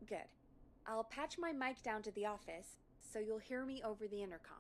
Good. I'll patch my mic down to the office, so you'll hear me over the intercom.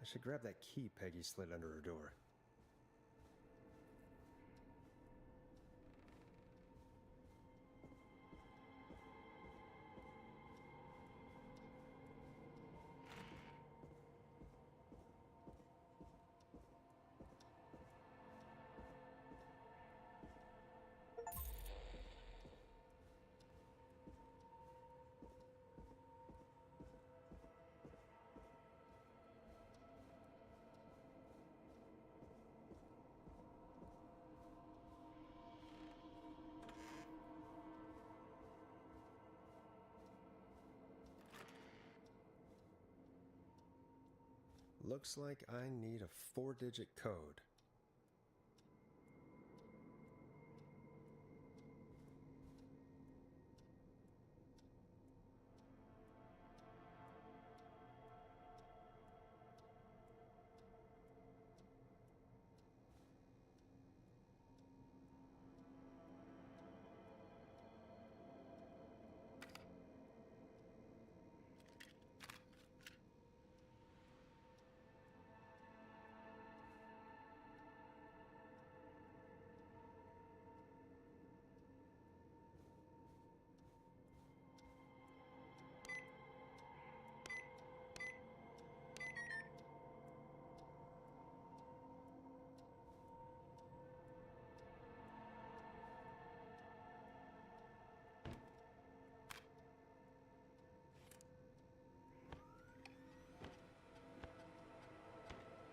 I should grab that key Peggy slid under her door. Looks like I need a 4-digit code.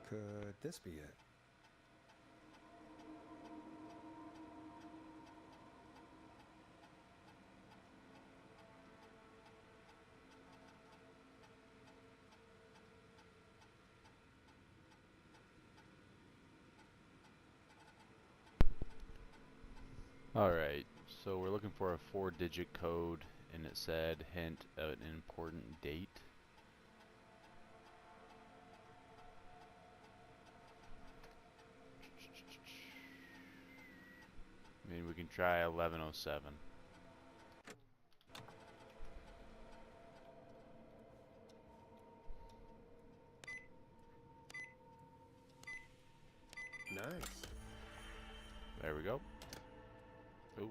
Could this be it? Alright, so we're looking for a 4-digit code, and it said hint an important date. I mean, we can try 1107. Nice. There we go. Oh.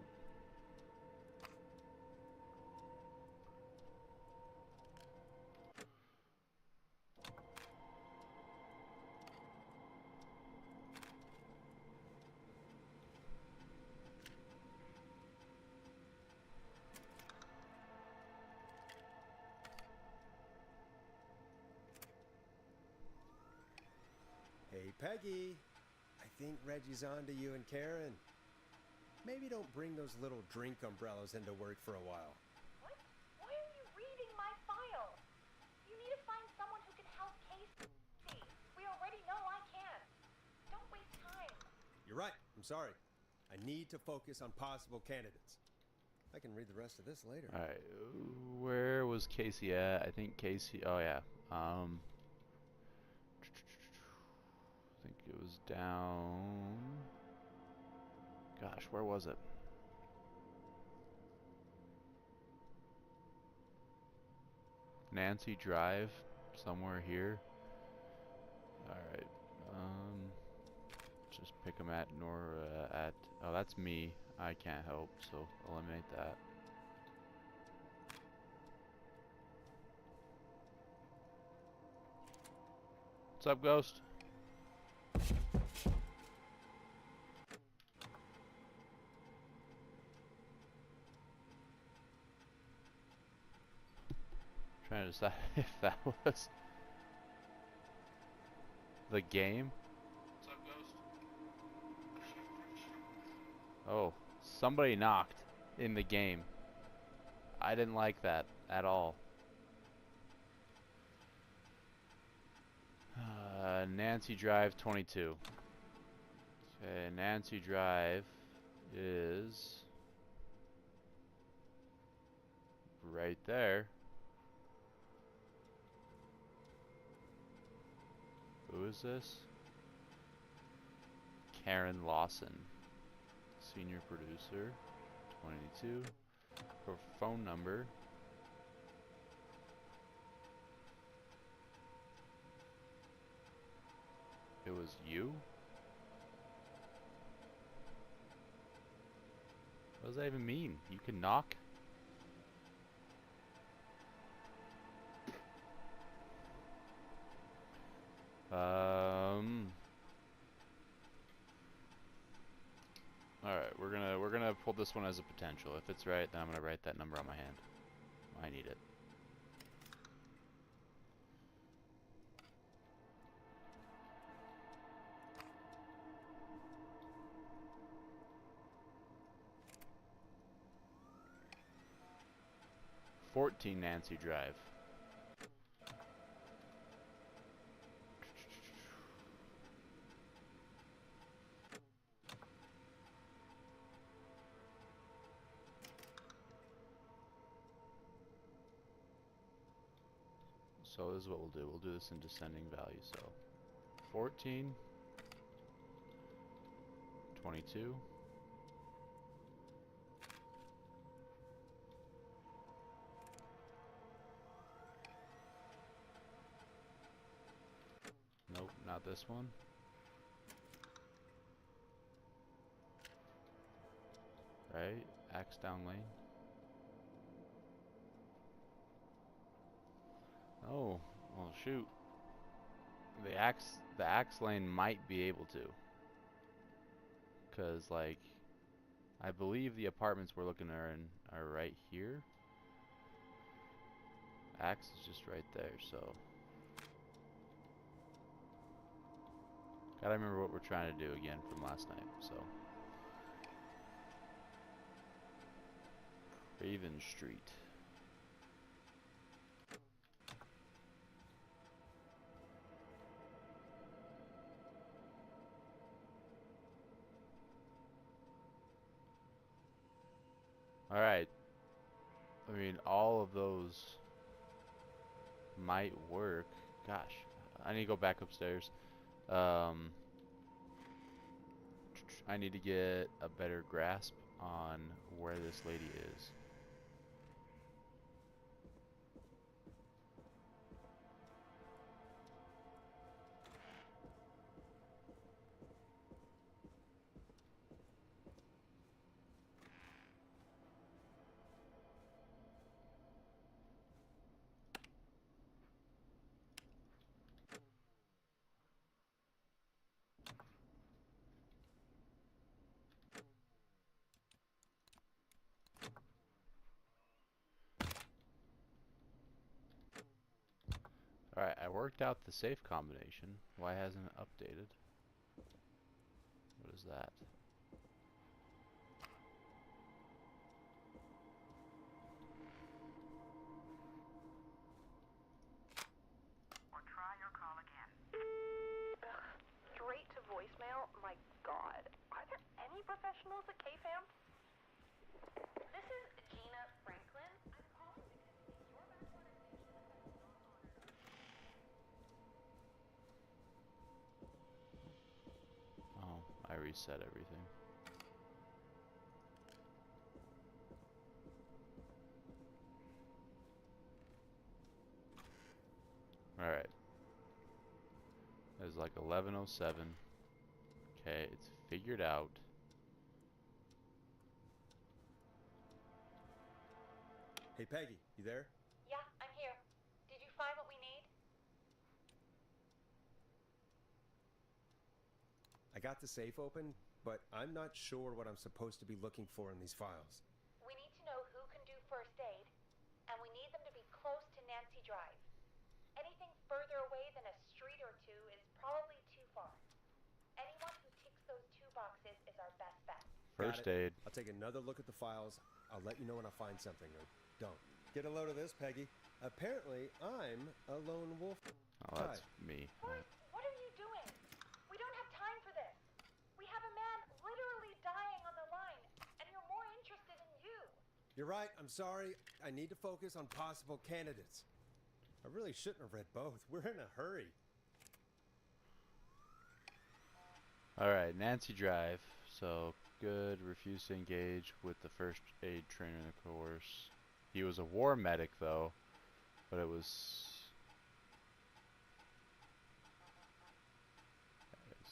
Hey, Peggy. I think Reggie's on to you and Karen. Maybe don't bring those little drink umbrellas into work for a while. What? Why are you reading my file? You need to find someone who can help Casey. We already know I can. Don't waste time. You're right. I'm sorry. I need to focus on possible candidates. I can read the rest of this later. Alright, where was Casey at? I think Casey, oh yeah. I think it was down. Gosh, where was it? Nancy Drive, somewhere here. Alright, just pick them at oh, that's me. I can't help, so eliminate that. What's up, Ghost? Trying to decide if that was the game. What's up, Ghost? Oh, somebody knocked in the game. I didn't like that at all. Nancy Drive 22. Okay, Nancy Drive is right there. Who is this? Karen Lawson, senior producer, 22. Her phone number. It was you? What does that even mean? You can knock? Alright, we're gonna pull this one as a potential. If it's right, then I'm gonna write that number on my hand. I need it. "14 Nancy Drive." So this is what we'll do. We'll do this in descending value. So 14, 22. Nope, not this one. Right, axe down lane. Oh, well shoot. The axe lane might be able to. 'Cause like I believe the apartments we're looking are right here. Axe is just right there, so gotta remember what we're trying to do again from last night, so Raven Street. Alright. I mean, all of those might work. Gosh, I need to go back upstairs. I need to get a better grasp on where this lady is. Alright, I worked out the safe combination. Why hasn't it updated? What is that? Or try your call again. Straight to voicemail? My God. Are there any professionals at KFAM? This is Gina Franklin. I'm calling because your background information has been not honored. Oh, I reset everything. Alright. It's like 11:07. Okay, it's figured out. Hey, Peggy, you there? Yeah, I'm here. Did you find what we need? I got the safe open, but I'm not sure what I'm supposed to be looking for in these files. We need to know who can do first aid, and we need them to be close to Nancy Nancy Drive. Anything further away than a street or two is probably too far. Anyone who ticks those two boxes is our best bet. Got First it. aid. I'll take another look at the files. I'll let you know when I find something, or don't. Get a load of this, Peggy. Apparently, I'm a lone wolf. Oh, that's me. Forrest, what are you doing? We don't have time for this. We have a man literally dying on the line, and you're more interested in you. You're right. I'm sorry. I need to focus on possible candidates. I really shouldn't have read both. We're in a hurry. Alright, Nancy Drive. So, good. Refused to engage with the first aid trainer in the course. He was a war medic, though. But it was...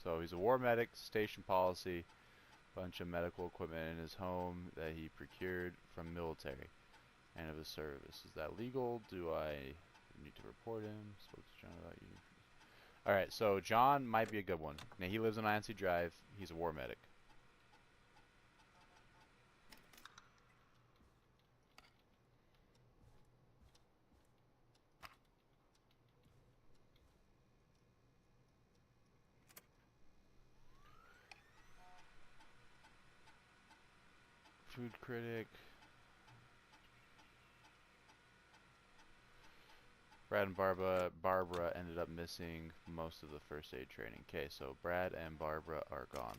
So, he's a war medic, station policy. Bunch of medical equipment in his home that he procured from military and of his service. Is that legal? Do I need to report him? Spoke to John about you. Alright, so John might be a good one. Now, he lives on Nancy Drive. He's a war medic. Food critic. Brad and Barbara ended up missing most of the first aid training. Okay, so Brad and Barbara are gone.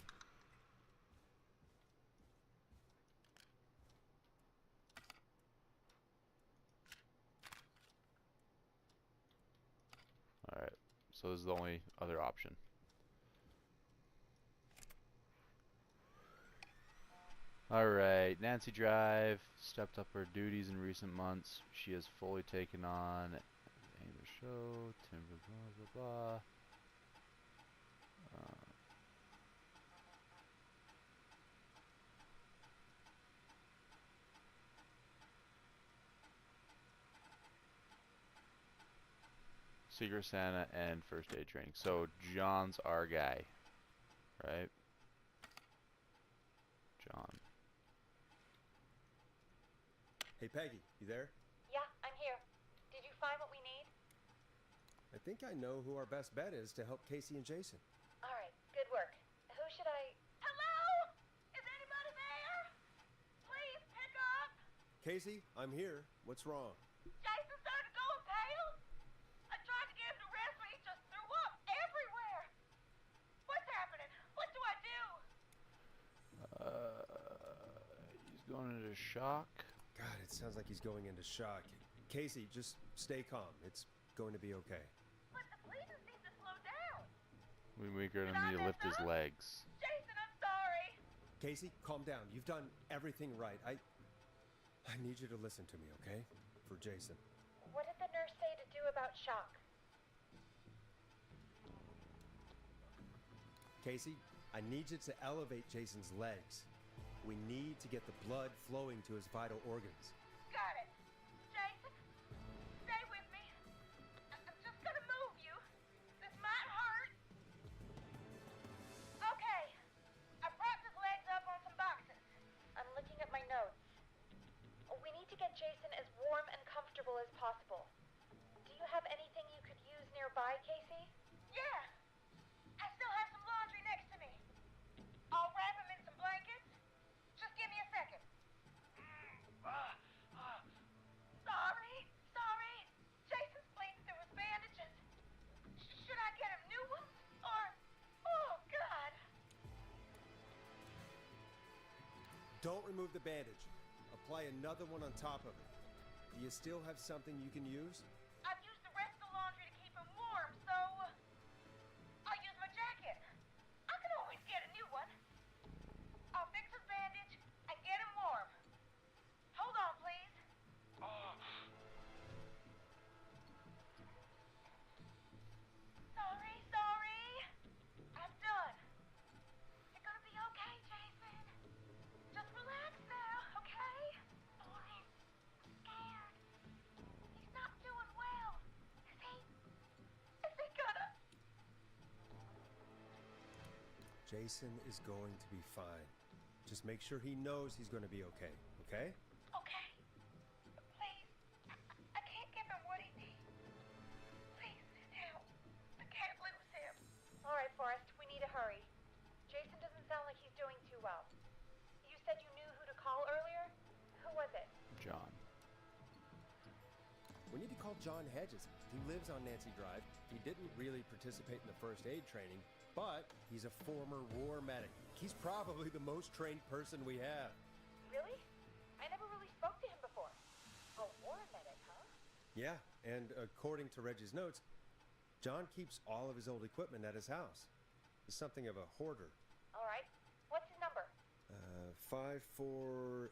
Alright, so this is the only other option. Alright, Nancy Drive stepped up her duties in recent months. She has fully taken on aim of the show, timber, blah, blah, blah. Secret Santa and first aid training. So John's our guy, right? John. Hey, Peggy, you there? Yeah, I'm here. Did you find what we need? I think I know who our best bet is to help Casey and Jason. All right, good work. Who should I... Hello? Is anybody there? Please pick up. Casey, I'm here. What's wrong? Jason started going pale. I tried to get him to rest, but he just threw up everywhere. What's happening? What do I do? He's going into shock. God, it sounds like he's going into shock. Casey, just stay calm. It's going to be okay. But the bleeding seems to slow down. We're gonna need to lift his legs. Jason, I'm sorry. Casey, calm down. You've done everything right. I need you to listen to me, okay? For Jason. What did the nurse say to do about shock? Casey, I need you to elevate Jason's legs. We need to get the blood flowing to his vital organs. Got it. Jason, stay with me. I'm just gonna move you. This might hurt. Okay. I propped his legs up on some boxes. I'm looking at my notes. We need to get Jason as warm and comfortable as possible. Do you have anything you could use nearby, Casey? Yeah. I still have some laundry next to me. I'll wrap him in some blankets. Just give me a second. Sorry. Jason's bleeding through his bandages. Should I get him new ones? Or... Oh, God. Don't remove the bandage. Apply another one on top of it. Do you still have something you can use? I've used the rest of the laundry to keep him warm, so... I'll use my jacket. I can always get a new one. I'll fix his bandage and get him warm. Hold on, please. Sorry. I'm done. You're gonna be okay, Jason. Just relax now, okay? Boris, I'm scared. He's not doing well. Is he? Is he gonna... Jason is going to be fine. Just make sure he knows he's going to be okay, okay? Okay. Please. I can't give him what he needs. We need to call John Hedges. He lives on Nancy Drive. He didn't really participate in the first aid training, but he's a former war medic. He's probably the most trained person we have. Really? I never really spoke to him before. A war medic, huh? Yeah, and according to Reggie's notes, John keeps all of his old equipment at his house. He's something of a hoarder. All right. What's his number? 5420735.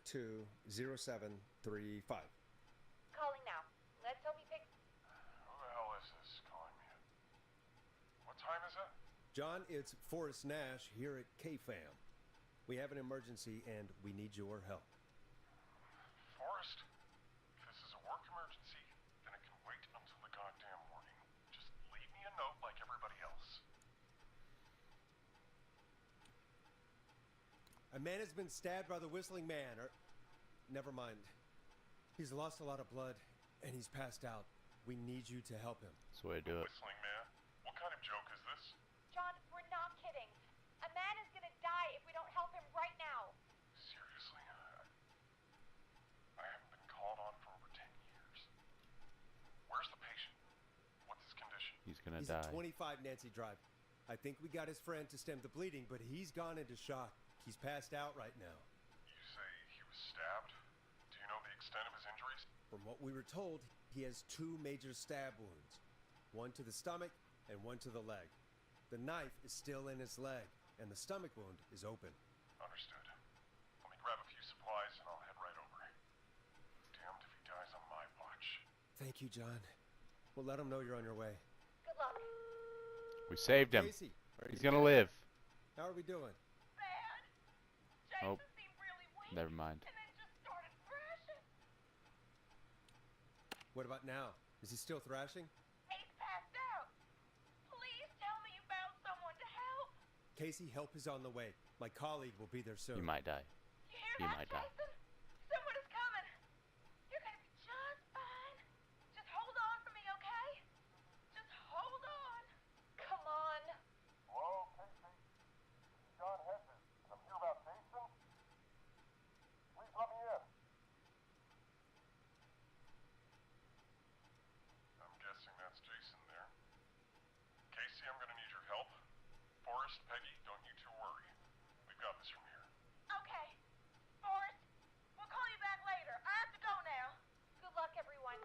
Calling now. Let's hope he picks. Who the hell is this calling me? What time is it? John, it's Forrest Nash here at KFAM. We have an emergency and we need your help. Forrest? If this is a work emergency, then it can wait until the goddamn morning. Just leave me a note like everybody else. A man has been stabbed by the Whistling Man, or... Never mind. He's lost a lot of blood, and he's passed out. We need you to help him. That's the way to do it. Whistling Man? What kind of joke is this? John, we're not kidding. A man is gonna die if we don't help him right now. Seriously? I haven't been called on for over 10 years. Where's the patient? What's his condition? He's gonna He's die. at 25 Nancy Drive. I think we got his friend to stem the bleeding, but he's gone into shock. He's passed out right now. You say he was stabbed? Do you know the extent of his injuries? From what we were told, he has 2 major stab wounds. One to the stomach and one to the leg. The knife is still in his leg, and the stomach wound is open. Understood. Let me grab a few supplies and I'll head right over. Damned if he dies on my watch. Thank you, John. We'll let him know you're on your way. Good luck. We saved him. Casey, are He's you gonna okay? live. How are we doing? Bad. Oh. Jason seemed really weak. Never mind. And then just started thrashing. What about now? Is he still thrashing? He's passed out. Please tell me you found someone to help. Casey, help is on the way. My colleague will be there soon. He might die. You hear He that, might die. Jason? Someone is coming. You're gonna be just fine. Just hold on for me, okay? Just hold on. Come on. Hello, Casey. John Hedges. I'm here about Jason. Please let me in. I'm guessing that's Jason there. Casey, I'm gonna need your help. Forrest, Peggy, don't you two worry. We've got this from here. Okay. Forrest, we'll call you back later. I have to go now. Good luck, everyone.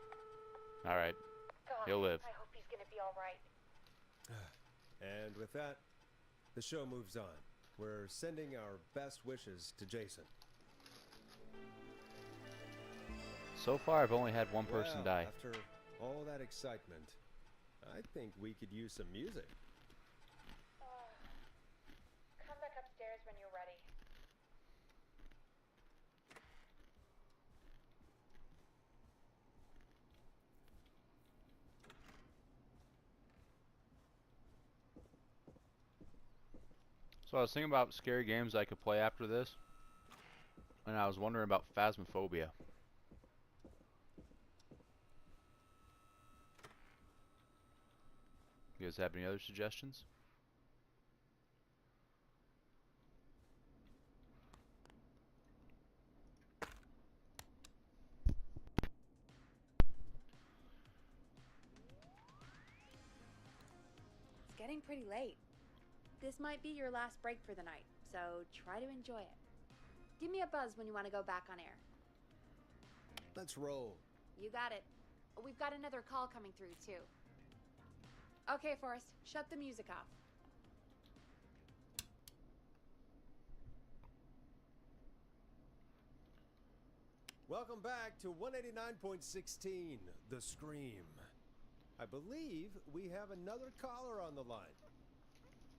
All right. God, He'll live. I hope he's gonna be all right. And with that, the show moves on. We're sending our best wishes to Jason. So far, I've only had one person Well, die. After all that excitement, I think we could use some music. Come back upstairs when you're ready. So I was thinking about scary games I could play after this, and I was wondering about Phasmophobia. You guys have any other suggestions? It's getting pretty late. This might be your last break for the night, so try to enjoy it. Give me a buzz when you want to go back on air. Let's roll. You got it. We've got another call coming through, too. Okay, Forrest, shut the music off. Welcome back to 189.16, The Scream. I believe we have another caller on the line.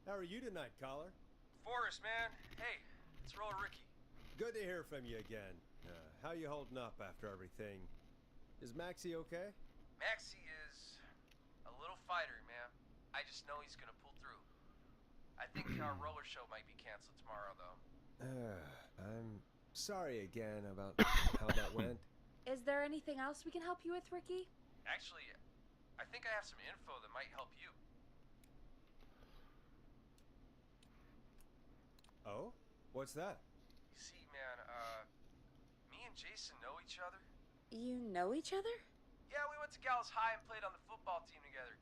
How are you tonight, caller? Forrest, man. Hey, it's Roller Ricky. Good to hear from you again. How you holding up after everything? Is Maxie okay? Maxie is a little fightery, man. I just know he's gonna pull through. I think our roller show might be canceled tomorrow, though. I'm sorry again about how that went. Is there anything else we can help you with, Ricky? Actually, I think I have some info that might help you. Oh? What's that? You see, man, me and Jason know each other. You know each other? Yeah, we went to Gallows High and played on the football team together.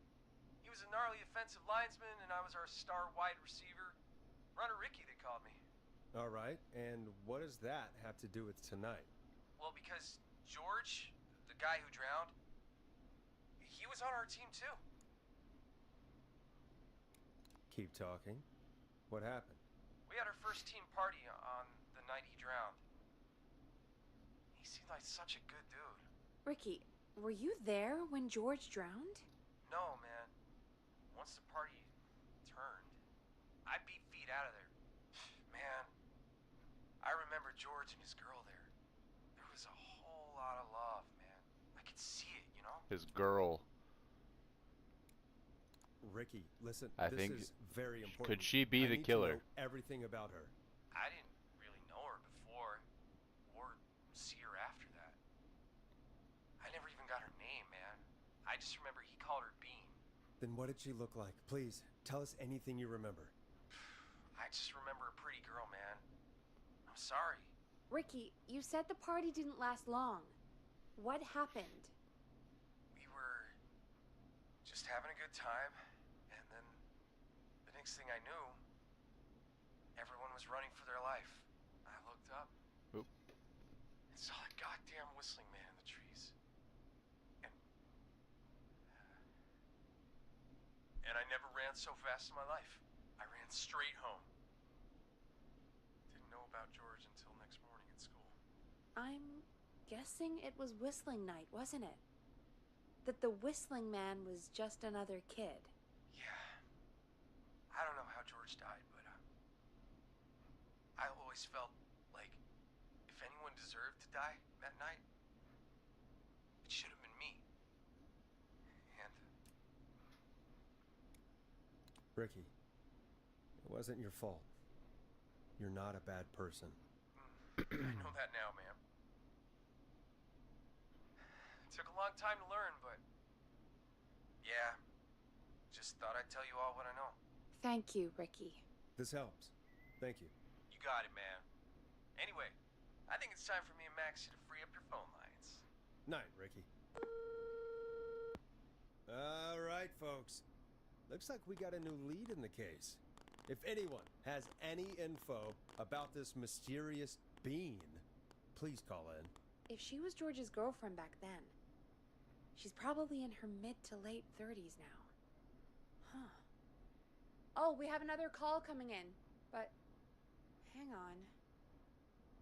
He was a gnarly offensive linesman, and I was our star wide receiver. Runner Ricky, they called me. All right, and what does that have to do with tonight? Well, because George, the guy who drowned, he was on our team too. Keep talking. What happened? We had our first team party on the night he drowned. He seemed like such a good dude. Ricky, were you there when George drowned? No, man. Once the party turned, I beat feet out of there. Man, I remember George and his girl there. There was a whole lot of love, man. I could see it, you know? His girl. Ricky, listen, I this think is very important. could she be I the need killer? To know everything about her. I didn't really know her before, or see her after that. I never even got her name, man. I just remember he called her Bean. Then what did she look like? Please, tell us anything you remember. I just remember a pretty girl, man. I'm sorry. Ricky, you said the party didn't last long. What happened? We were just having a good time, and then the next thing I knew, everyone was running for their life. I looked up Oop. and saw a goddamn whistling man in the trees. And I never ran so fast in my life. I ran straight home. Didn't know about George until next morning at school. I'm guessing it was whistling night, wasn't it? That the whistling man was just another kid. Yeah. I don't know how George died, but I always felt like if anyone deserved to die that night, it should have been me. And Ricky, it wasn't your fault. You're not a bad person. I know that now, ma'am. It took a long time to learn, but yeah, just thought I'd tell you all what I know. Thank you, Ricky. This helps. Thank you. You got it, man. Anyway, I think it's time for me and Maxie to free up your phone lines. Night, Ricky. All right, folks. Looks like we got a new lead in the case. If anyone has any info about this mysterious bean, please call in. If she was George's girlfriend back then, she's probably in her mid to late 30s now. Huh. Oh, we have another call coming in, but hang on.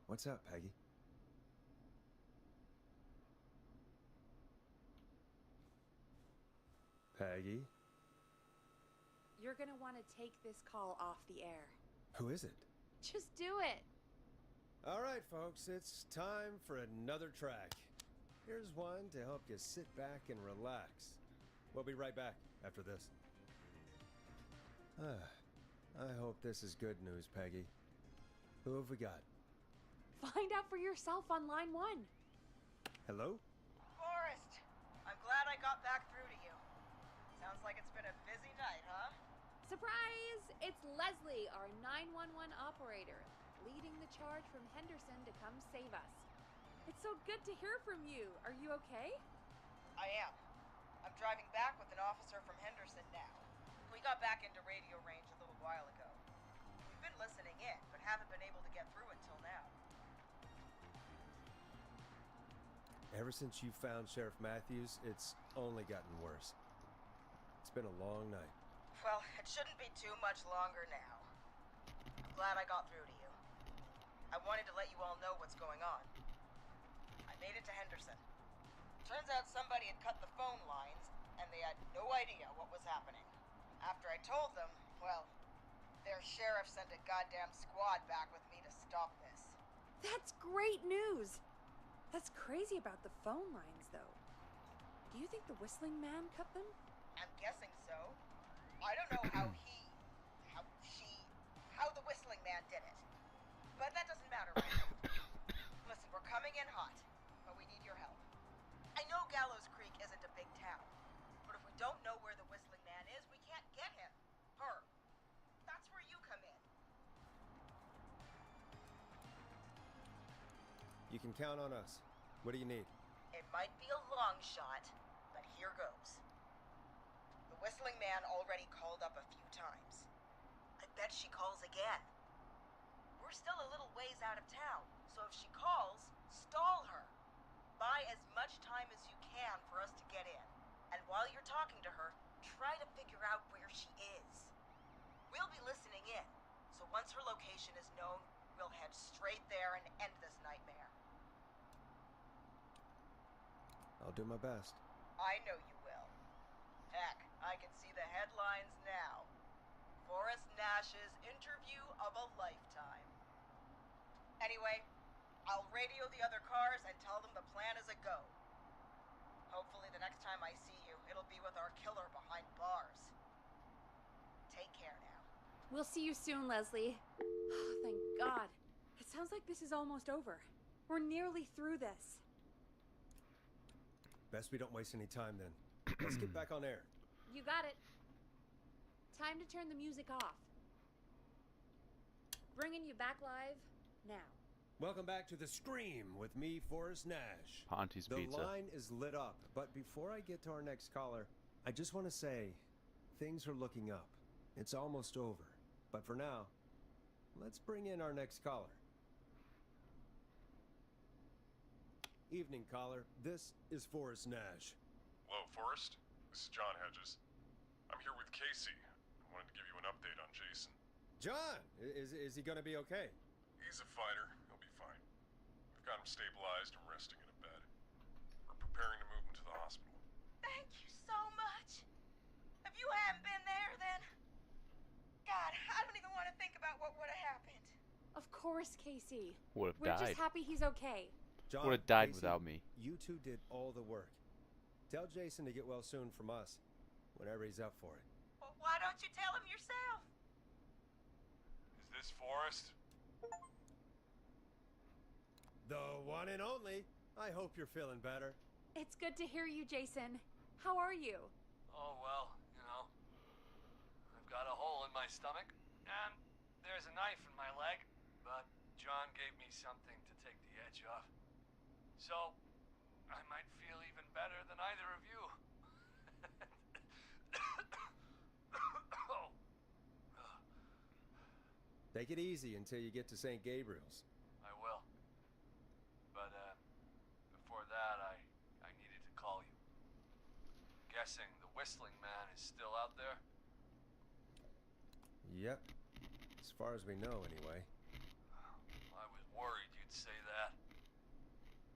What's up, Peggy? Peggy? You're gonna want to take this call off the air. Who is it? Just do it. All right, folks, it's time for another track. Here's one to help you sit back and relax. We'll be right back after this. I hope this is good news, Peggy. Who have we got? Find out for yourself on line 1. Hello? Forrest, I'm glad I got back through to you. Sounds like it's been a busy night, huh? Surprise! It's Leslie, our 911 operator, leading the charge from Henderson to come save us. It's so good to hear from you. Are you okay? I am. I'm driving back with an officer from Henderson now. We got back into radio range a little while ago. We've been listening in, but haven't been able to get through until now. Ever since you found Sheriff Matthews, it's only gotten worse. It's been a long night. Well, it shouldn't be too much longer now. I'm glad I got through to you. I wanted to let you all know what's going on. I made it to Henderson. Turns out somebody had cut the phone lines, and they had no idea what was happening. After I told them, well, their sheriff sent a goddamn squad back with me to stop this. That's great news. That's crazy about the phone lines, though. Do you think the whistling man cut them? I'm guessing so. I don't know how the whistling man did it. But that doesn't matter right now. Listen, we're coming in hot, but we need your help. I know Gallows Creek isn't a big town, but if we don't know where the whistling man is, we can't get him. Her. That's where you come in. You can count on us. What do you need? It Might be a long shot, but here goes. The Whistling Man already called up a few times. I bet she calls again. We're still a little ways out of town, so if she calls, stall her. Buy as much time as you can for us to get in. And while you're talking to her, try to figure out where she is. We'll be listening in, so once her location is known, we'll head straight there and end this nightmare. I'll do my best. I know you will. Heck, I can see the headlines now. Forrest Nash's interview of a lifetime. Anyway, I'll radio the other cars and tell them the plan is a go. Hopefully the next time I see you, it'll be with our killer behind bars. Take care now. We'll see you soon, Leslie. Oh, thank God. It sounds like this is almost over. We're nearly through this. Best we don't waste any time then. Let's get back on air. You got it. Time to turn the music off. Bringing you back live now. Welcome back to The Scream with me, Forrest Nash. Ponty's The Pizza. line is lit up, but before I get to our next caller, I just want to say things are looking up. It's almost over. But for now, let's bring in our next caller. Evening, caller. This is Forrest Nash. Hello, Forrest. This is John Hedges. I'm here with Casey. I wanted to give you an update on Jason. John, is he going to be okay? He's a fighter. He'll be fine. We've got him stabilized and resting in a bed. We're preparing to move him to the hospital. Thank you so much. If you hadn't been there, then... God, I don't even want to think about what would have happened. Of course, Casey. Would have We're died. just happy he's okay. John, Would have died Casey, without me. You two did all the work. Tell Jason to get well soon from us, whenever he's up for it. Well, why don't you tell him yourself? Is this Forrest? The one and only. I hope you're feeling better. It's good to hear you, Jason. How are you? Oh, well, you know, I've got a hole in my stomach, and there's a knife in my leg, but John gave me something to take the edge off. So, I might feel even better than either of you. Oh. Take it easy until you get to St. Gabriel's. I will. But, before that, I needed to call you. Guessing the Whistling Man is still out there? Yep. As far as we know, anyway. I was worried you'd say that.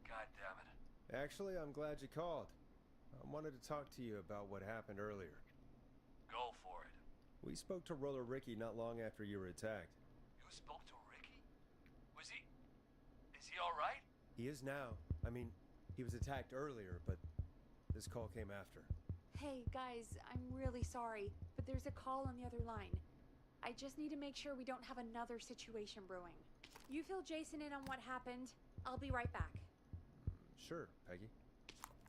God damn it. Actually, I'm glad you called. I wanted to talk to you about what happened earlier. Go for it. We spoke to Roller Ricky not long after you were attacked. You spoke to Ricky? Is he alright? He is now. I mean, he was attacked earlier, but this call came after. Hey, guys, I'm really sorry, but there's a call on the other line. I just need to make sure we don't have another situation brewing. You fill Jason in on what happened. I'll be right back. Sure, Peggy.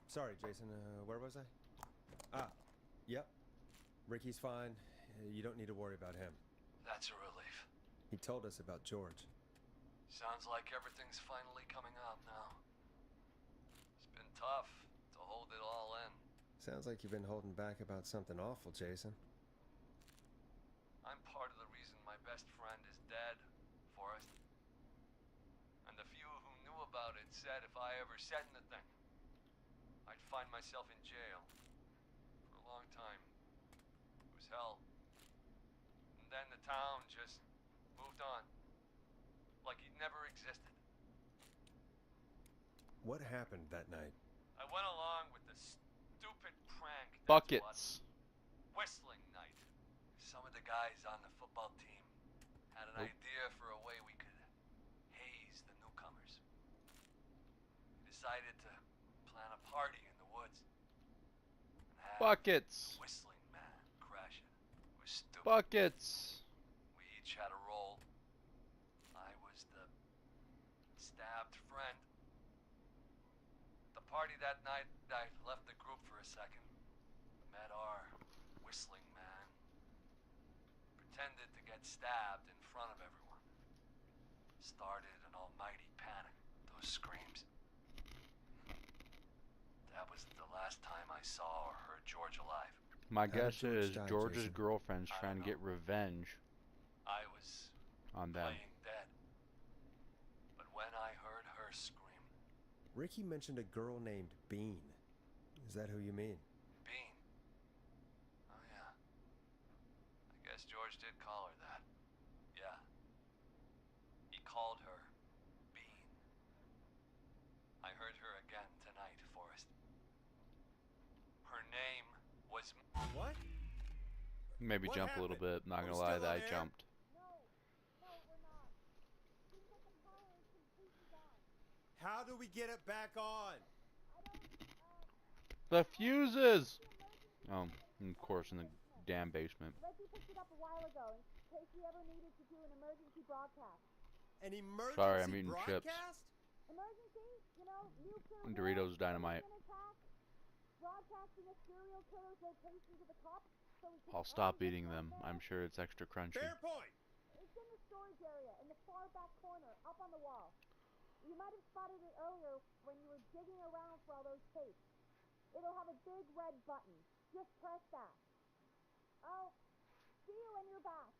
Sorry, Jason. Where was I? Ah, yep. Ricky's fine. You don't need to worry about him. That's a relief. He told us about George. Sounds like everything's finally coming out now. It's been tough to hold it all in. Sounds like you've been holding back about something awful, Jason. I'm part of the reason my best friend is dead, Forrest. And the few who knew about it said if I ever said anything, I'd find myself in jail. For a long time. It was hell. And then the town just moved on. Like he'd never existed. What happened that night? I went along with the stupid prank. That's Buckets. what. Whistling night. Some of the guys on the football team had an idea for a way we could haze the newcomers. We decided to plan a party in the woods. And have Buckets. Whistling Man crash it. It was stupid. Buckets. We each had a role. I was the stabbed friend. The party that night, I left the group for a second. Met our Whistling Man. Pretended to get stabbed in front of everyone. Started an almighty panic. Those screams. I saw or heard George alive. My How did guess George is die, George's Jason? girlfriend's I trying to don't get know. revenge I was on them. playing dead. But when I heard her scream, Ricky mentioned a girl named Bean. Is that who you mean? Bean. Oh yeah. I guess George did call her that. Yeah. He called her Bean. I heard her again tonight, Forrest. Her name was... What? Maybe What jump a little happened? bit. Not Are we gonna lie, still that on I air? jumped. No, we're not. Seems like the power is completely gone. How do we get it back on? The fuses! Oh, and of course, in the damn basement. Reggie picked it up a while ago in case we ever needed to do an emergency broadcast. An emergency Sorry, I'm eating broadcast? chips. Emergency? You know, nuclear Doritos war, Dynamite. alien attack, broadcasting a serial killer's location to the cops so we can I'll stop eating them. I'm sure it's extra crunchy. Fair point. It's in the storage area in the far back corner, up on the wall. You might have spotted it earlier when you were digging around for all those tapes. It'll have a big red button. Just press that. I'll see you when you're back.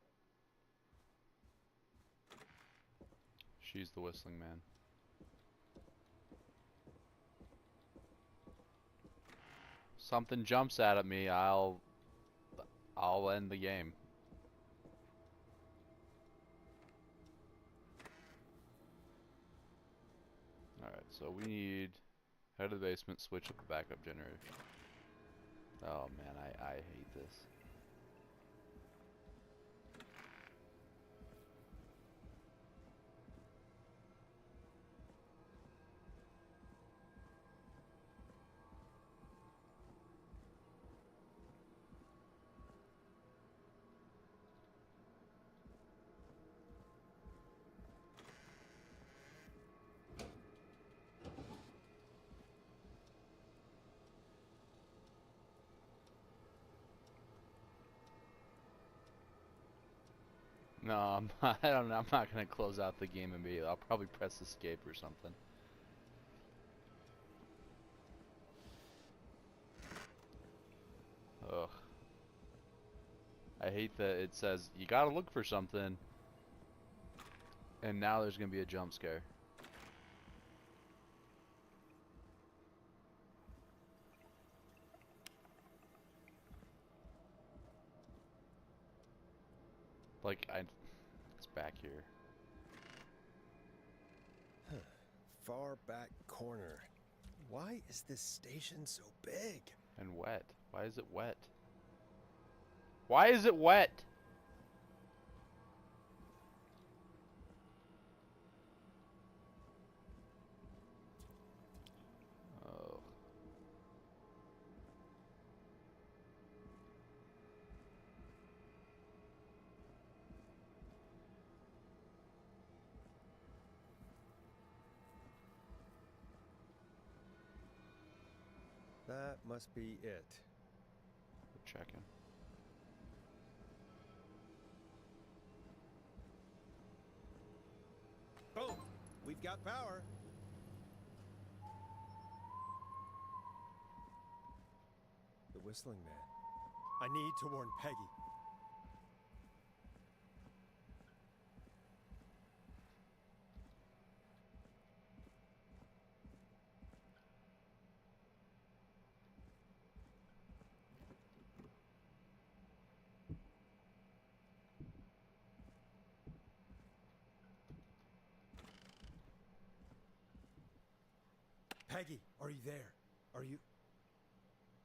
She's the whistling man. Something jumps out at me, I'll end the game. Alright, so we need head to the basement, switch up the backup generator. Oh man, I hate this. No, I don't know. I'm not gonna close out the game immediately. I'll probably press escape or something. Ugh. I hate that it says you gotta look for something, and now there's gonna be a jump scare. Like, it's back here. Far back corner. Why is this station so big? And wet. Why is it wet? Why is it wet? Oh. That must be it. We're checking. Boom! We've got power. The whistling man. I need to warn Peggy. Peggy, are you there? Are you...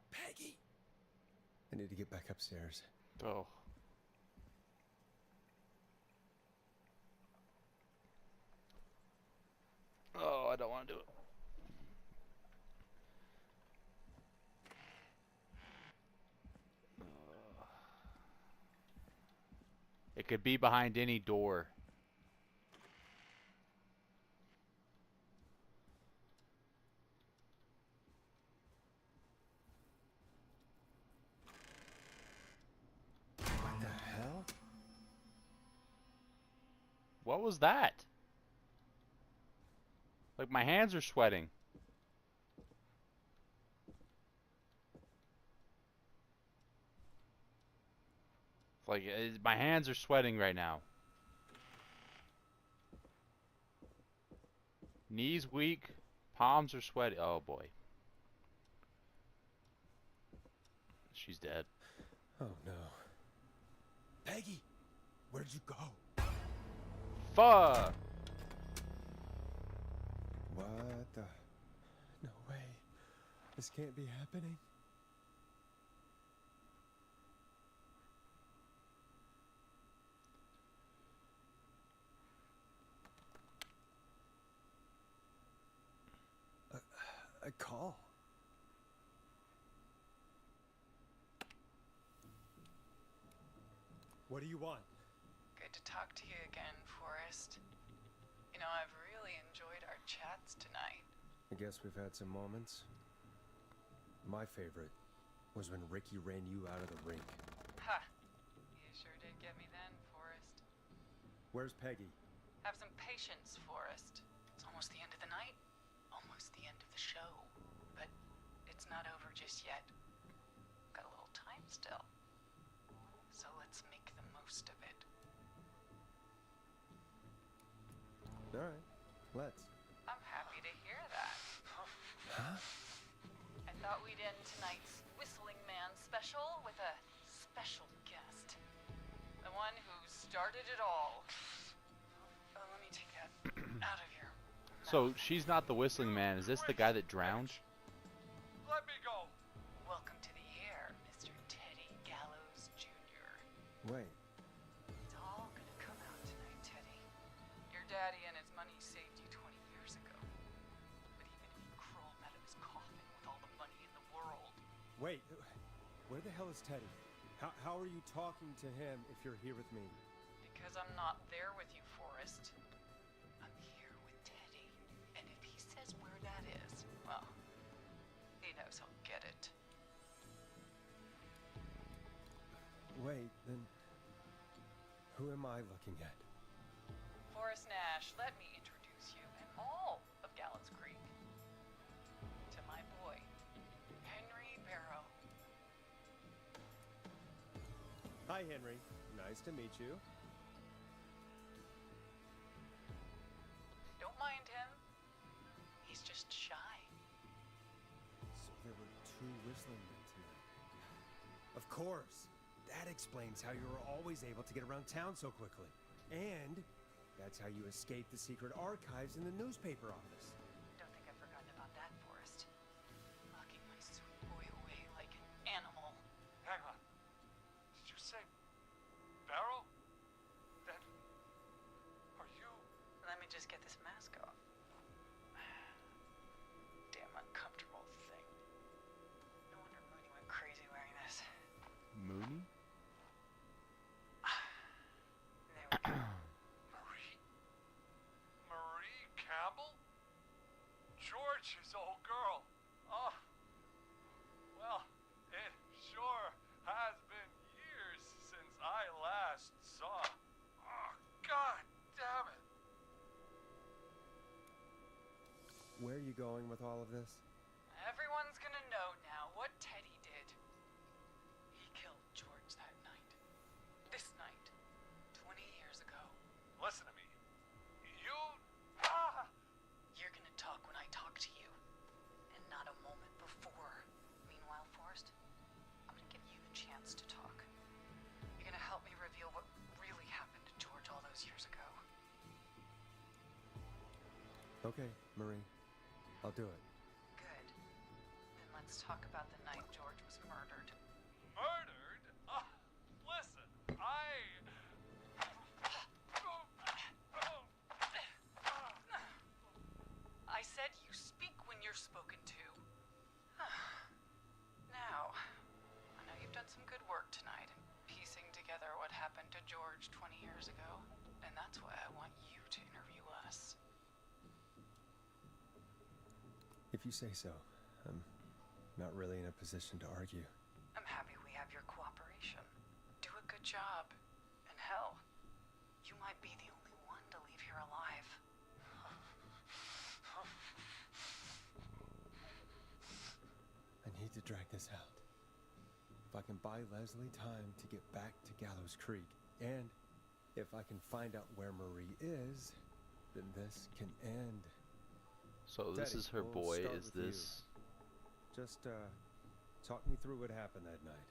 Peggy! I need to get back upstairs. Oh. Oh, I don't want to do it. It could be behind any door. What the hell? What was that? Like, my hands are sweating. Like, my hands are sweating right now. Knees weak, palms are sweaty. Oh boy. She's dead. Oh no. Peggy, where'd you go? Fuck! What the? No way. This can't be happening. A call. What do you want? Good to talk to you again, Forrest. You know, I've really enjoyed our chats tonight. I guess we've had some moments. My favorite was when Ricky ran you out of the rink. Ha! You sure did get me then, Forrest. Where's Peggy? Have some patience, Forrest. It's almost the end of the night. Almost the end of the show. But it's not over just yet. Got a little time still. So let's make the most of it. All right, let's. I'm happy to hear that. Huh? I thought we'd end tonight's Whistling Man special with a special guest. The one who started it all. Let me take that out of your mouth. So, she's not the Whistling Man. Is this the guy that drowned? Let me go. Welcome to the air, Mr. Teddy Gallows Jr. Wait. It's all gonna come out tonight, Teddy. Your daddy and his money saved you 20 years ago. But even if he crawled out of his coffin with all the money in the world, Wait. Where the hell is Teddy? How are you talking to him if you're here with me? because I'm not there with you, Forrest, I'm here with Teddy. And if he says where that is, well, he knows he'll get it. Wait, then who am I looking at? Forrest Nash, let me introduce you and all of Gallows Creek to my boy, Henry Barrow. Hi, Henry. Nice to meet you. Don't mind him. He's just shy. So there were two whistling men tonight. Of course. That explains how you were always able to get around town so quickly. And that's how you escaped the secret archives in the newspaper office. Don't think I've forgotten about that, Forrest. Locking my sweet boy away like an animal. Hang on. Did you say Barrow? That... Are you... Let me just get this mask off. Damn uncomfortable thing. No wonder Mooney went crazy wearing this. Mooney? There we go. Marie Campbell? George's old girl. Oh. Well, it sure has been years since I last saw. Oh, God damn it. Where are you going with all of this? Everyone's gonna know now what Teddy did. He killed George that night. This night. 20 years ago. Listen to me. You... Ah! You're gonna talk when I talk to you. And not a moment before. Meanwhile, Forrest, I'm gonna give you the chance to talk. You're gonna help me reveal what really happened to George all those years ago. Okay, Marie. I'll do it. Good. Then let's talk about the night George was murdered. Murdered? Listen, I said you speak when you're spoken to. Now, I know you've done some good work tonight in piecing together what happened to George 20 years ago, and that's why I want you to interview us. If you say so. I'm not really in a position to argue. I'm happy we have your cooperation. Do a good job. And hell, you might be the only one to leave here alive. I need to drag this out. if I can buy Leslie time to get back to Gallows Creek, and if I can find out where Marie is, then this can end. So this Teddy, is her we'll boy. start Is with you. this? Just talk me through what happened that night.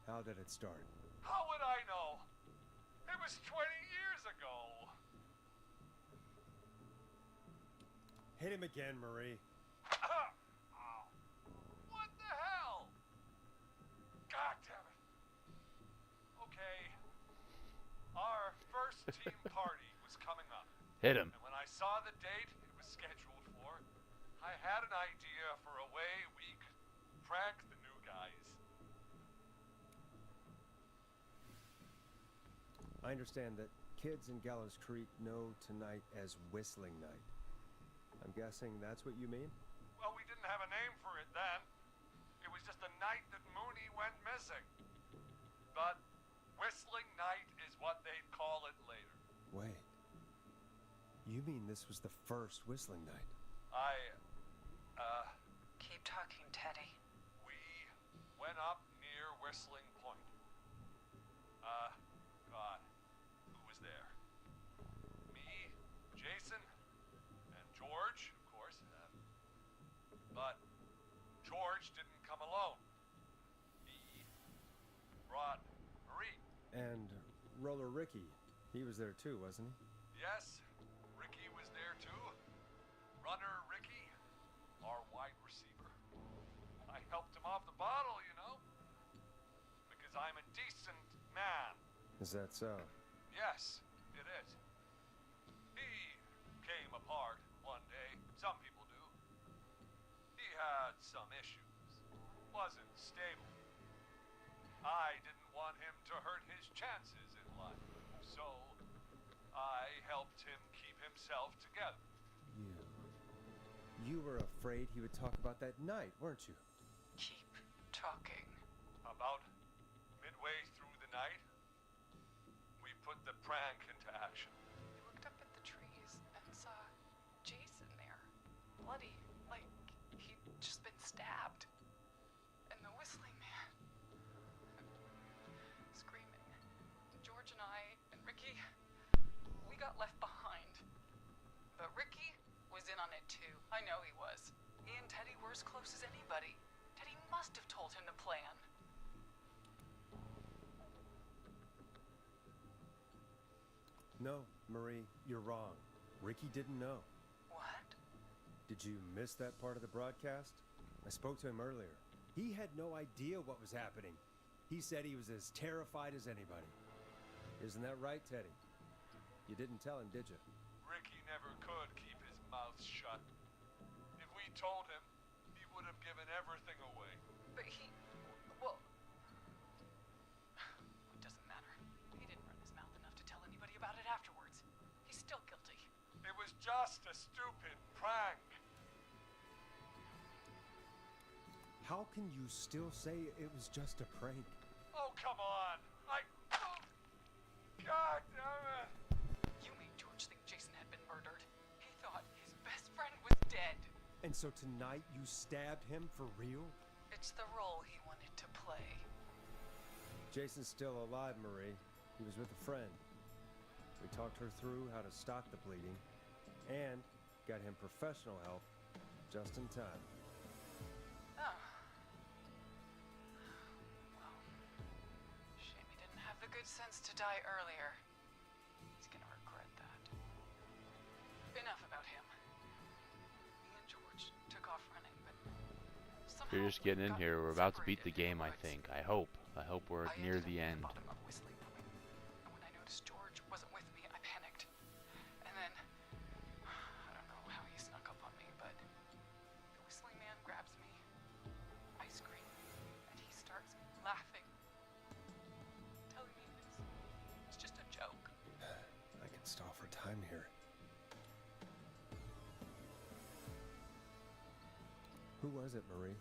How did it start? How would I know? It was 20 years ago. Hit him again, Marie. Ow. What the hell? God damn it. Okay. Our first team party was coming up. Hit him. And when I saw the date it was scheduled for, I had an idea for a way we could prank the new guys. I understand that kids in Gallows Creek know tonight as Whistling Night. I'm guessing that's what you mean? Well, we didn't have a name for it then. It was just the night that Mooney went missing. But Whistling Night is what they'd call it later. Wait. You mean this was the first Whistling Night? Keep talking, Teddy. We went up near Whistling Point. God, who was there? Me, Jason, and George, of course. But George didn't come alone. He brought Marie. And Roller Ricky, he was there too, wasn't he? Yes, Ricky was there too. Runner Ricky, our wide receiver. I helped him off the bottle, you know, because I'm a decent man. Is that so? Yes, it is. He came apart one day. Some people do. He had some issues. Wasn't stable. I didn't want him to hurt his chances in life. So I helped him keep himself together. You were afraid he would talk about that night, weren't you? Keep talking. About midway through the night, we put the prank into action. We looked up at the trees and saw Jason there. Bloody, like he'd just been stabbed. And the Whistling Man screaming. George and I and Ricky, we got left behind. But Ricky was in on it too. I know he was. He and Teddy were as close as anybody. Teddy must have told him the plan. No, Marie, you're wrong. Ricky didn't know. What? Did you miss that part of the broadcast? I spoke to him earlier. He had no idea what was happening. He said he was as terrified as anybody. Isn't that right, Teddy? You didn't tell him, did you? Ricky never could keep his mouth shut. If we told him, he would have given everything away. But he... well... It doesn't matter. He didn't run his mouth enough to tell anybody about it afterwards. He's still guilty. It was just a stupid prank. How can you still say it was just a prank? Oh, come on. Oh, God damn it. You made George think Jason had been murdered. He thought his best friend was dead. And so tonight you stabbed him for real? It's the role he wanted to play. Jason's still alive, Marie. He was with a friend. We talked her through how to stop the bleeding and got him professional help just in time. Oh. Well, shame he didn't have the good sense to die earlier. He's gonna regret that. Enough about him. Me and George took off running, but somehow We're just getting in got here. We're about to beat the separated in game, I woods. think. I hope we're I near ended the up at end. bottom of Whistling Point, and when I noticed George wasn't with me, I panicked. And then I don't know how he snuck up on me, but the Whistling Man grabs me. I scream, and he starts laughing, telling me it's just a joke. I can stall for time here. Who was it, Marie?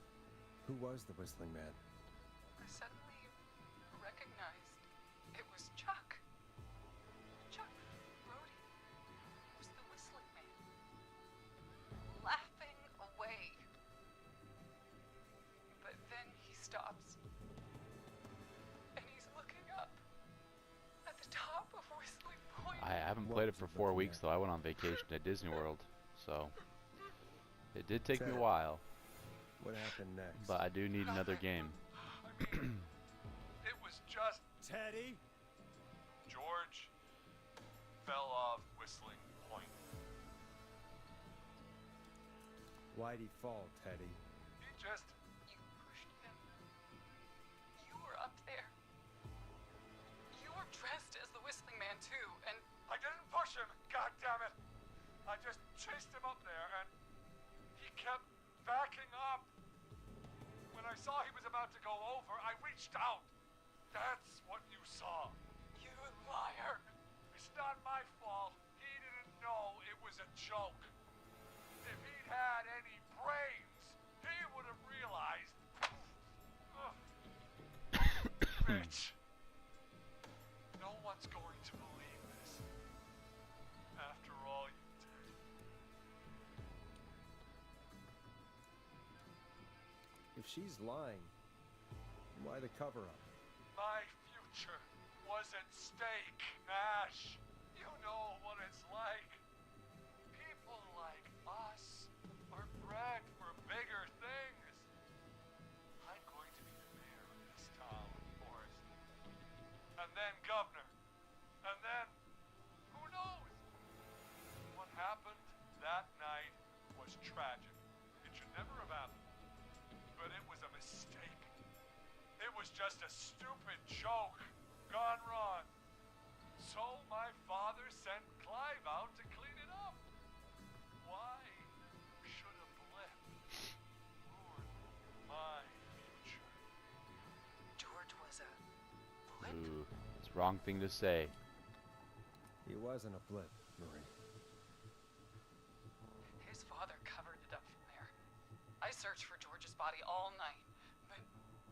Who was the Whistling Man? I suddenly recognized it was Chuck. Chuck Brody was the Whistling Man, laughing away. But then he stops, the top of Whistling Point. I haven't What played it was for it 4 looking weeks at? though. I went on vacation at Disney World, so it did take me a Ted. while. What happened next? But I do need another game. I mean, it was just Teddy? George fell off Whistling Point. Why'd he fall, Teddy? He just You pushed him. You were up there. You were dressed as the Whistling Man too, and I didn't push him, God damn it! I just chased him up there and he kept backing up. When I saw he was about to go over, I reached out. That's what you saw. you liar. It's not my fault. He didn't know it was a joke. If he'd had any brains, he would have realized. Ugh. Bitch. No one's going to believe this. After all you did. If she's lying, why the cover-up? My future was at stake, Ash. You know what it's like. People like us are bred for bigger things. I'm going to be the mayor of this town, Forrest. And then governor. And then, who knows? What happened that night was tragic. It should never have happened. But it was a mistake. It was just a stupid joke gone wrong. So my father sent Clive out to clean it up. Why should a blip ruin my future? George was a blip. Ooh, it's the wrong thing to say. He wasn't a blip, Marie. His father covered it up from there. I searched for George's body all night, but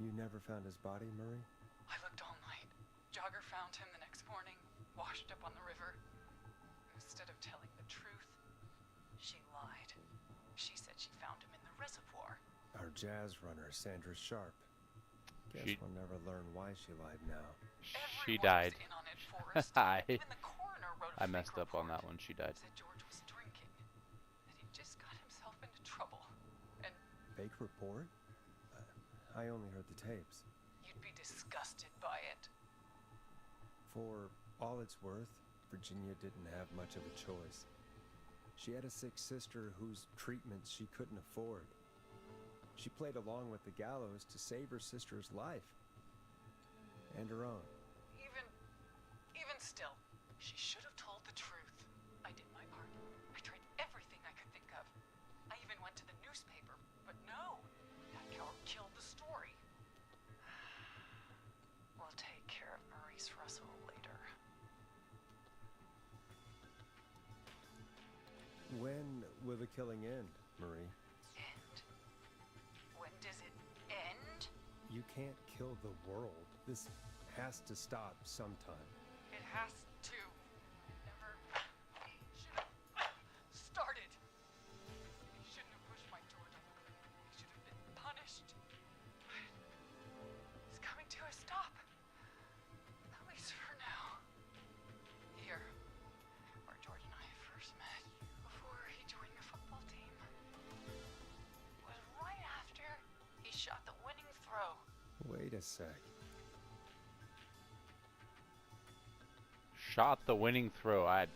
You never found his body, Marie? I looked all night. Jogger found him the next morning, washed up on the river. Instead of telling the truth, she lied. She said she found him in the reservoir. Our jazz runner, Sandra Sharp. Guess She- we'll never learn why she lied now. She Everyone died. was in on it, Forrest. I Even the coroner wrote a I fake messed up on that report. one. She died. Said George was drinking, that he just got himself into trouble, and Fake report? I only heard the tapes. you'd be disgusted by it. For all it's worth, Virginia didn't have much of a choice. She had a sick sister whose treatments she couldn't afford. She played along with the gallows to save her sister's life. And her own. Even still, she should have told the truth. I did my part. I tried everything I could think of. I even went to the newspaper, but no, that coward killed the story. We'll take care of Maurice Russell later. When will the killing end, Marie? End? When does it end? You can't kill the world. This has to stop sometime. It has to. Never should have started. He shouldn't have pushed my George off the cliff. He should have been punished. But it's coming to a stop. At least for now. Here, where George and I first met, before he joined the football team, was right after he shot the winning throw. Wait a sec. Shot the winning throw at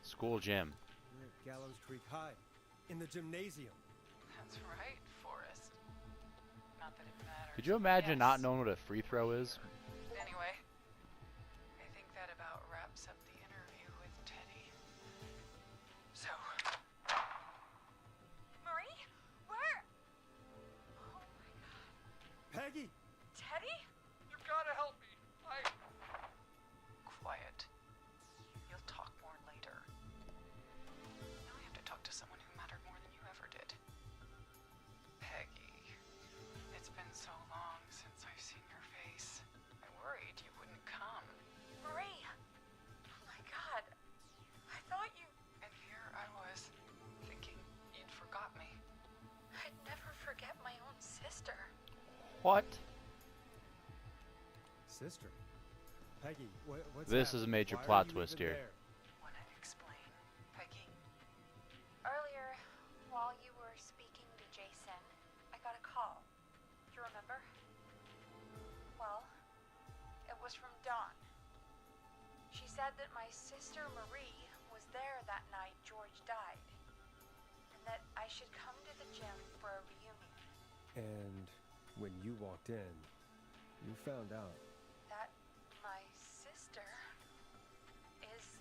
school gym. We're at Gallows Creek High, in the gymnasium. That's right, Forrest. Not that it matters. Could you imagine not Yes. knowing what a free throw is? Anyway, I think that about wraps up the interview with Teddy. So, Marie? Where? Oh my god. Peggy! Teddy? You gotta help me. quiet. You'll talk more later. Now I have to talk to someone who mattered more than you ever did. Peggy, it's been so long since I've seen your face. I worried you wouldn't come. Marie! Oh my god. I thought you... And here I was, thinking you'd forgot me. I'd never forget my own sister. What? Sister? Peggy, what's This is a happening? major Why are plot you twist even here. there? Wanna explain, Peggy? Earlier, while you were speaking to Jason, I got a call. Do you remember? Well, it was from Dawn. She said that my sister Marie was there that night George died, and that I should come to the gym for a reunion. And when you walked in, you found out. That my sister is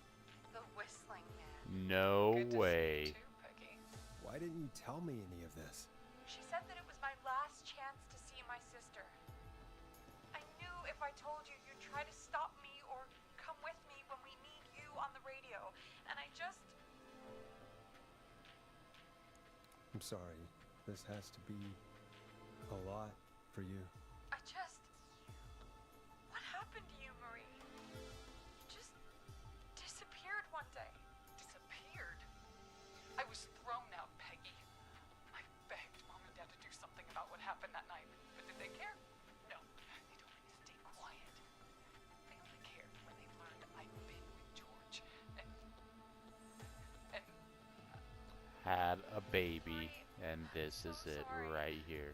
the Whistling Man. No Good to see way. you too, Peggy. Why didn't you tell me any of this? She said that it was my last chance to see my sister. I knew if I told you, you'd try to stop me or come with me when we need you on the radio. And I just... I'm sorry. This has to be a lot for you. I just... What happened to you, Marie? You just disappeared one day. Disappeared. I was thrown out, Peggy. I begged Mom and Dad to do something about what happened that night, but did they care? No. They told me to stay quiet. They only cared when they learned I'd been with George and Had a baby, Marie, and this I'm is so it sorry. right here.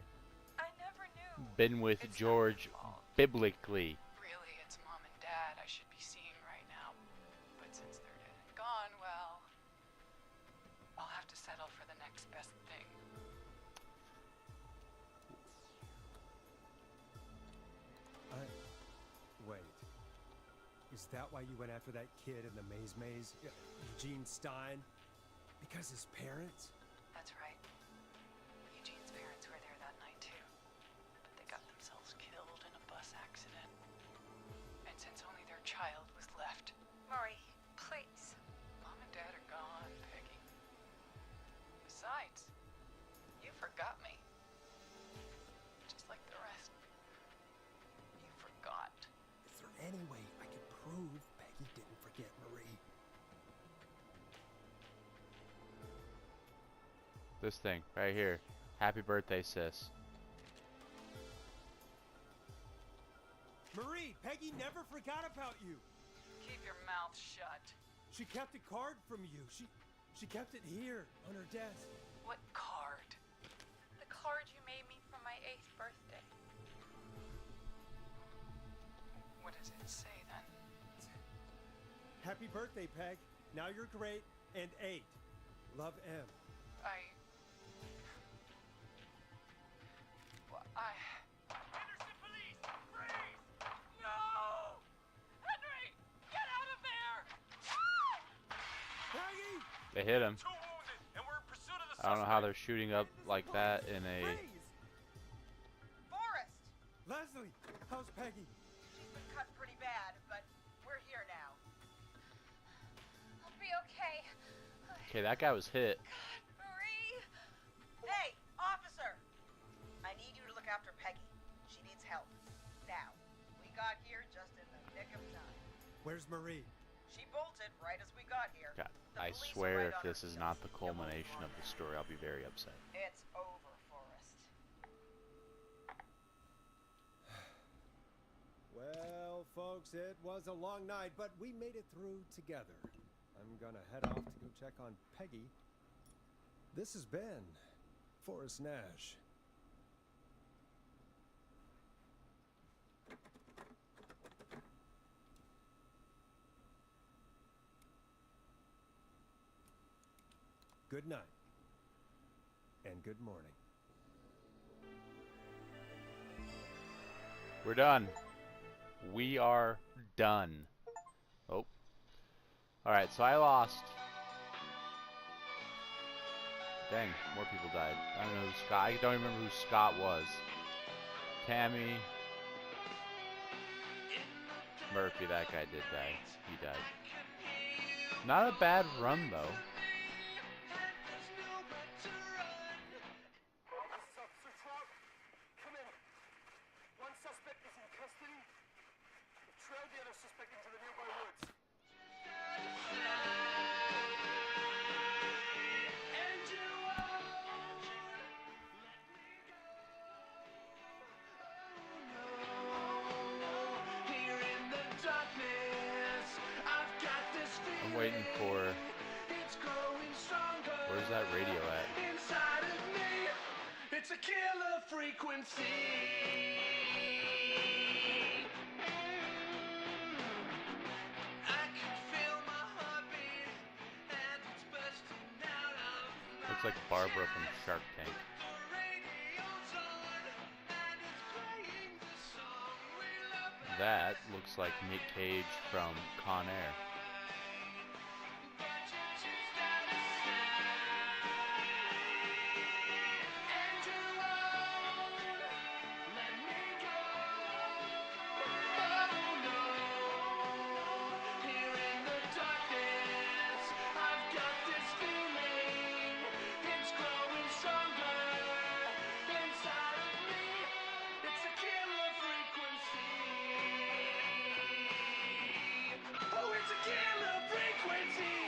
I never knew. Been with It's not George your fault. biblically. really it's Mom and Dad I should be seeing right now. But since they're dead and gone, well, I'll have to settle for the next best thing. Wait. Is that why you went after that kid in the maze? Eugene Stein? Because his parents? That's right. Eugene's parents were there that night too. But they got themselves killed in a bus accident. And since only their child was left, Marie, please. Mom and Dad are gone, Peggy. Besides, you forgot me. Just like the rest. You forgot. Is there any way I could prove Peggy didn't forget Marie? This thing right here. Happy birthday, sis. Marie, Peggy never forgot about you. Keep your mouth shut. She kept a card from you. She kept it here on her desk. What card? The card you made me for my 8th birthday. What does it say then? Happy birthday, Peg. Now you're great and 8. Love, M. Henderson police! Freeze! No! Henry! Get out of there! Peggy! They hit him. 2 wounded, and we're in pursuit of the I don't know how they're suspect. shooting up like that in a... Freeze! Forrest! Leslie, how's Peggy? She's been cut pretty bad, but we're here now. I'll be okay. Okay, that guy was hit. Marie! Hey, officer! I need you to look after Peggy. She needs help. Now. We got here just in the nick of time. Where's Marie? She bolted right as we got here. God, The I police are swear right if on her this is heels. not the It won't culmination be of long the now. story, I'll be very upset. It's over, Forrest. Well, folks, it was a long night, but we made it through together. I'm gonna head off to go check on Peggy. This has been Forrest Nash. Good night. And good morning. We're done. We are done. Oh. Alright, so I lost. Dang, more people died. I don't know who Scott. I don't remember who Scott was. Tammy. Murphy, that guy did die. He died. Not a bad run, though. This is Officer Trout. Come in. One suspect is in custody. We've trailed the other suspect into the nearby woods. Here in the darkness. waiting for. Where's that radio at? Inside of me, it's a killer frequency. I can feel my heartbeat, and it's bursting out of my Looks like Barbara from Shark Tank. The radio's on, and it's playing the song we love. That looks like Nick Cage from Con Air. But you choose down the side, and you won't let me go. Oh no, here in the darkness, I've got this feeling. It's growing stronger inside of me. It's a killer frequency. Oh, it's a killer frequency.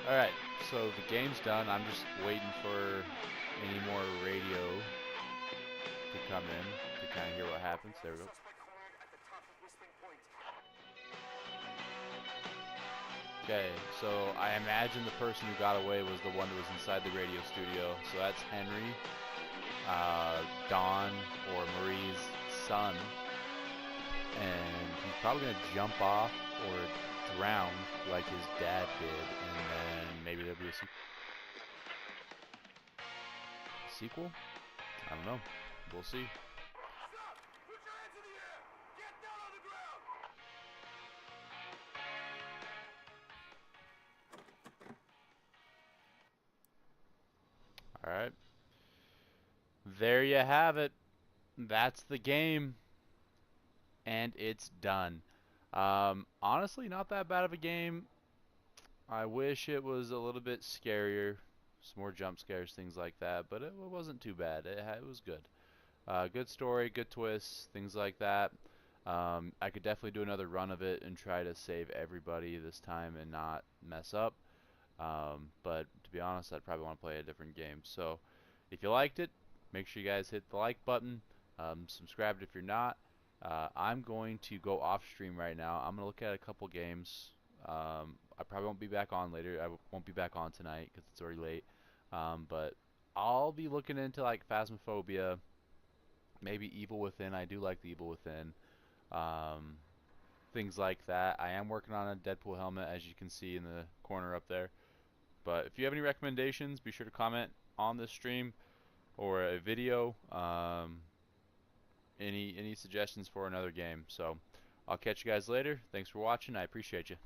Alright, so the game's done. I'm just waiting for any more radio to come in to kind of hear what happens. There we go. Okay, so I imagine the person who got away was the one who was inside the radio studio. So that's Henry, Dawn, or Marie's son. And he's probably going to jump off or drown like his dad did. And then maybe there'll be a sequel? I don't know. We'll see. Alright. There you have it. That's the game. And it's done. Honestly, not that bad of a game. I wish it was a little bit scarier. Some more jump scares, things like that. But it wasn't too bad. It was good. Good story, good twists, things like that. I could definitely do another run of it and try to save everybody this time and not mess up. But to be honest, I'd probably want to play a different game. So if you liked it, make sure you guys hit the like button. Subscribe if you're not. I'm going to go off stream right now. I'm going to look at a couple games. I probably won't be back on later. I won't be back on tonight because it's already late. But I'll be looking into like Phasmophobia, maybe Evil Within. I do like the Evil Within. Things like that. I am working on a Deadpool helmet, as you can see in the corner up there. But if you have any recommendations, be sure to comment on this stream or a video. Any suggestions for another game. So I'll catch you guys later. Thanks for watching. I appreciate you.